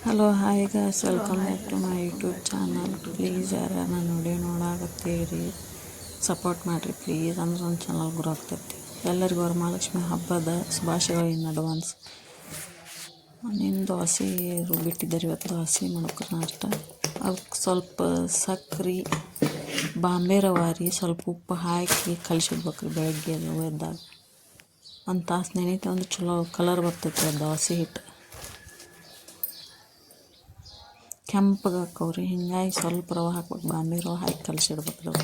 Hello hi guys, welcome back to my YouTube channel. Please ಯಾರು ನನ್ನ video ನೋಡಾಕತ್ತೀರಿ support ಮಾಡಿರಿ ಪ್ಲೀಸ್, ಅಂದ್ರೆ ಒಂದು ಚಾನಲ್ ಗ್ರೋ ಆಗ್ತೈತಿ. ಎಲ್ಲರಿಗೂ ವರಮಹಾಲಕ್ಷ್ಮಿ ಹಬ್ಬದ ಶುಭಾಶಯಗಳು ಇನ್ ಅಡ್ವಾನ್ಸ್. ನಿನ್ನ ದೋಸೆ ಬಿಟ್ಟಿದ್ದಾರೆ ಇವತ್ತು, ದೋಸೆ ಮಾಡ್ಬೇಕು ನಾಷ್ಟ. ಅದಕ್ಕೆ ಸ್ವಲ್ಪ ಸಕ್ರೆ, ಬಾಂಬೆ ರವಾರಿ, ಸ್ವಲ್ಪ ಉಪ್ಪು ಹಾಕಿ ಕಲಿಸಿಡ್ಬೇಕ್ರಿ. ಬೆಳಗ್ಗೆ ಅದು ಎದ್ದಾಗ ಒಂದು ತಾಸು ನೆನೀತು ಅಂದ್ರೆ ಚಲೋ ಕಲರ್ ಬರ್ತೈತಿ ಅದು ದೋಸೆ ಹಿಟ್ಟು, ಕೆಂಪಗೆ ಹಾಕವ್ರಿ. ಹಿಂಗಾಗಿ ಸ್ವಲ್ಪ ರವೆ ಹಾಕ್ಬೇಕು, ಬಾಂಬೆ ರವೆ ಹಾಕಿ ಕಲಸಿಡ್ಬೇಕು. ರವೆ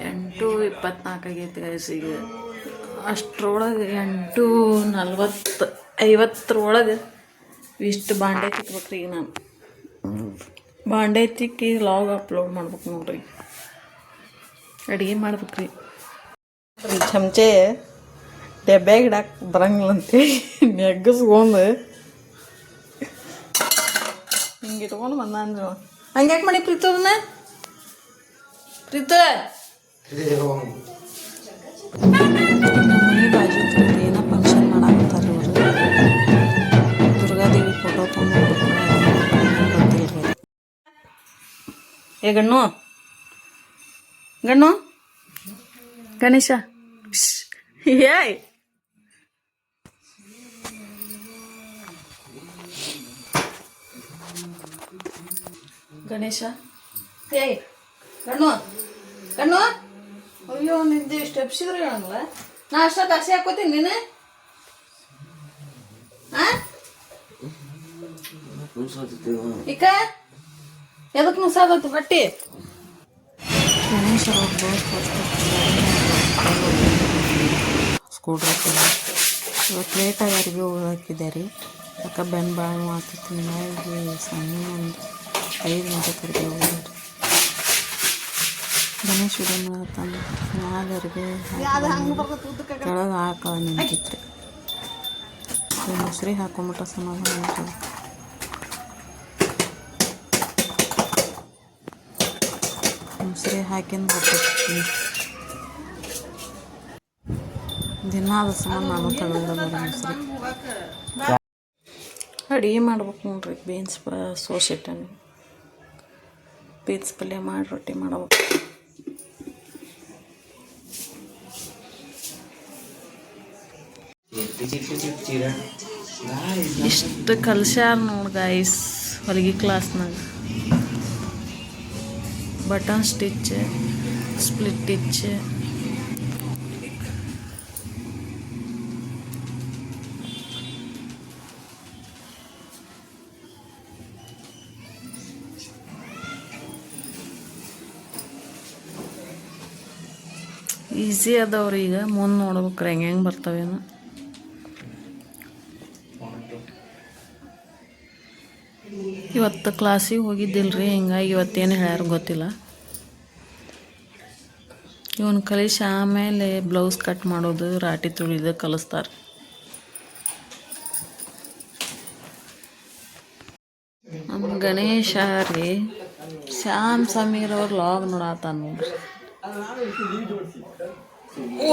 8:24 ಆಗೈತಿ ಗೈಸ್. ಈಗ ಅಷ್ಟರೊಳಗೆ 8:50 ಇಷ್ಟು ಬಾಂಡೆ ತಿಕ್ಬೇಕ್ರಿ. ಈಗ ನಾನು ಬಾಂಡೆ ತಿಕ್ಕಿ ಲಾಗ್ ಅಪ್ಲೋಡ್ ಮಾಡ್ಬೇಕು ನೋಡ್ರಿ. ಅಡುಗೆ ಮಾಡ್ಬೇಕ್ರಿ. ಚಮಚೆ ಡಬ್ಬ್ಯಾಗ ಇಡಾಕ ಬರಂಗಿಲ್ಲ ಅಂತೇಳಿ ನೆಗ್ಗಿಸ್ಕೊಂಡು ಹಿಂಗೆ ಇಟ್ಕೊಂಡು ಬಂದ ಅಂದ್ರೆ ಹಂಗೆ ಯಾಕೆ ಮಾಡಿ ಪ್ರೀತು ಅದನ್ನ ಪ್ರೀತು ಮನೆ ಬಾಜು ಏನೋ ಫಂಕ್ಷನ್ ಮಾಡಾಕತ್ತಾರೆ ಇವರು. ದುರ್ಗಾದೇವಿ ಫೋಟೋ ತೊಗೊಂಡು ಗೊತ್ತಿಲ್ಲ. ಏ ಗಣ್ಣು ಗಣ್ಣು ಗಣೇಶ ಏಯ್ ಗಣೇಶ ಏಯ್ ಗಣ್ಣು ಗಣ್ಣು ಅಯ್ಯೋ ನಿದ್ದೆ ಇಷ್ಟು ಎಪ್ಸಿದ್ರೆ ಹೇಳಂಗಿಲ್ಲ. ನಾ ಅಷ್ಟೊತ್ತು ಹಸಿ ಹಾಕೋತೀನಿ ನೀನು ಈಕ ಎದಕ್ಕೆ ನುಸಾದತ್ತು ಬಟ್ಟಿ. ಗಣೇಶ ಸ್ಕೂಲ್ ಇವತ್ತು ಲೇಟಾಗಿ ಅರಿವಿ ಹೋಗಾಕಿದ್ದಾರೆ. ಯಾಕೆ ಬೆನ್ನು ಭಾಳ ಆಗ್ತೈತಿ. ಹಿಂಗಾಗಿ ಸಣ್ಣ ಒಂದು 5 ಗಂಟೆ ಕರೆಗೆ ಹೋಗ್ರಿ. ಗಣೇಶ ವಿಡಿಯೋ ತಂದು ಮ್ಯಾಲ ಅರಿವಿ ಕೆಳಗೆ ಹಾಕ ನಿಂತಿತ್ತು. ಮೊಸರಿ ಹಾಕೊಂಬಿಟ್ಟ ಸಮಾಧಾನ ಅಂತ. ಮೊಸರಿ ಹಾಕಿಂದು ಬರ್ತೈತಿ ದಿನ. ಅದು ಸಮಾನ ನಾನು ತೆಗೆದಿರೋದು ಮೊಸರಿ. ಅಡುಗೆ ಮಾಡ್ಬೇಕು ನೋಡ್ರಿ. ಬೀನ್ಸ್ ಸೋಸಿಟ್ಟನು ಬೀನ್ಸ್ ಪಲ್ಯ ಮಾಡಿ ರೊಟ್ಟಿ ಮಾಡ್ಬೇಕು. ಇಷ್ಟು ಕಲ್ಸ್ಯಾರ ನೋಡಿ ಗೈಸ್ ಹೊಲಿಗೆ ಕ್ಲಾಸ್ನಾಗ. Button stitch, split stitch, easy ಅದಾವ್ರಿ. ಈಗ ಮುಂದೆ ನೋಡ್ಬೇಕ್ರಿ ಹೆಂಗೆ ಬರ್ತಾವೇನೋ. ಇವತ್ತು ಕ್ಲಾಸಿಗೆ ಹೋಗಿದ್ದಿಲ್ರಿ, ಹಿಂಗಾಗಿ ಇವತ್ತೇನು ಹೇಳ್ಯಾರ ಗೊತ್ತಿಲ್ಲ. ಇವನು ಕಲಿಸಿ ಆಮೇಲೆ ಬ್ಲೌಸ್ ಕಟ್ ಮಾಡೋದು, ರಾಟಿ ತುಳಿದು ಕಲಿಸ್ತಾರೆ. ನಮ್ಮ ಗಣೇಶ ರೀ ಶ್ಯಾಮ್ ಸಮೀರ್ ಅವ್ರ ಲಾಗ್ ನೋಡಾತ ನೋಡ್ರಿ.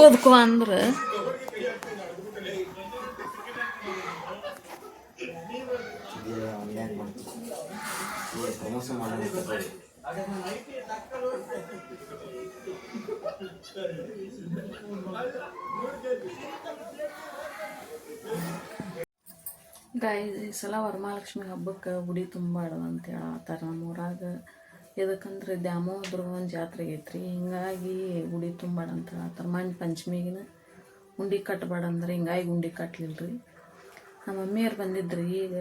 ಓದ್ಕೊ ಅಂದ್ರೆ ಗಾಯ್ಸ್ ಈ ಸಲ ವರಮಹಾಲಕ್ಷ್ಮಿ ಹಬ್ಬಕ್ಕೆ ಗುಡಿ ತುಂಬ ಅಂತ ಹೇಳತ್ತಾರೆ ನಮ್ಮ ಊರಾಗ. ಎದಕ್ಕಂದ್ರೆ ದ್ಯಾಮವ್ವ ದುರ್ಗವ್ವನ ಜಾತ್ರೆಗೆ ಐತ್ರಿ. ಹಿಂಗಾಗಿ ಗುಡಿ ತುಂಬಾಡ ಅಂತ ಹೇಳತ್ತಾರೆ. ಮಣ್ಣು ಪಂಚಮಿಗಿನ ಉಂಡೆ ಕಟ್ಟಬೇಡ ಅಂದ್ರೆ ಹಿಂಗಾಗಿ ಉಂಡೆ ಕಟ್ಟಲಿಲ್ರಿ. ನಮ್ಮ ಮಮ್ಮಿಯವ್ರು ಬಂದಿದ್ರಿ. ಈಗ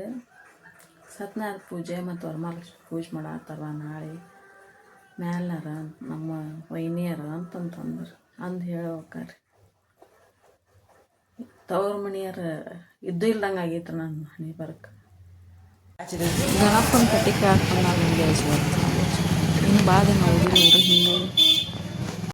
ಸತ್ಯನಾರಾಯಣ ಪೂಜೆ ಮತ್ತು ವರಮಹಾಲಕ್ಷ್ಮಿ ಪೂಜೆ ಮಾಡತ್ತಾರ ನಾಳೆ ಮ್ಯಾಲರ ನಮ್ಮ ವೈನಿಯರ ಅಂತಂತಂದ್ರೆ ಅಂದು ಹೇಳೋಕ್ಕಾರಿ. ತವ್ರ ಮನೆಯರ ಇದ್ದು ಇಲ್ದಂಗೆ ಆಗೈತೆ ನನ್ನ ಹಣೆ ಬರಕ್ಕೆ. ಗಣಪನ ಕಟ್ಟಿಗೆ ಹಾಕೊಂಡು ನಾನು ಇನ್ನು ಭಾಳ ದಿನ ಹೋಗಿಲ್ಲ ಹಿಂಗಾಗಿ